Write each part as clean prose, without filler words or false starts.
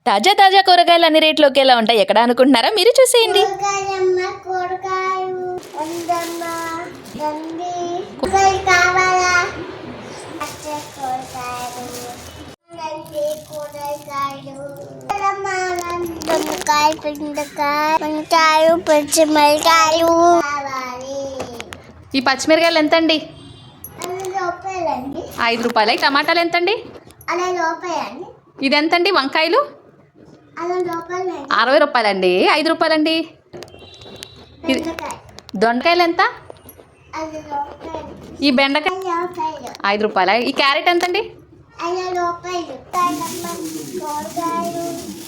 తాజా తాజా కూరగాయలు అన్ని రేట్లు ఒకేలా ఉంటాయి ఎక్కడ అనుకుంటున్నారా? మీరు చూసేయండి. ఈ పచ్చిమిరకాయలు ఎంత అండి? 5 రూపాయలు. టమాటాలు ఎంత అండి? ఇది ఎంత అండి? వంకాయలు 60 రూపాయలండి. 5 రూపాయలండి. ఇది దొండకాయలు ఎంత? ఈ బెండకాయ 5 రూపాయల. ఈ క్యారెట్ ఎంత అండి?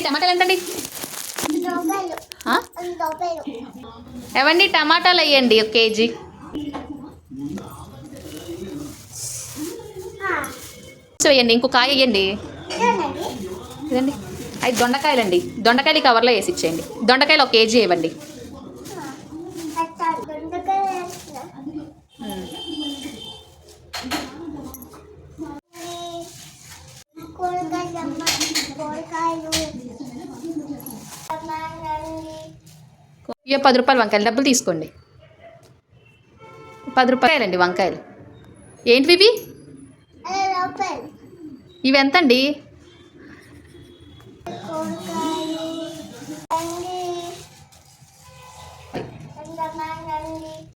టమాటాలు ఎంతండి? ఏవండి టమాటాలు వేయండి 1 కేజీ. వేయండి. ఇంకో కాయ వేయండి. ఇదండి 5 దొండకాయలండి. దొండకాయలు కవర్లో వేసి ఇచ్చేయండి. దొండకాయలు 1 కేజీ ఇవ్వండి. ఇక 10 రూపాయలు వంకాయలు. డబ్బులు తీసుకోండి. 10 రూపాయలండి వంకాయలు. ఏంటివి ఇవి? ఇవి ఎంత అండి?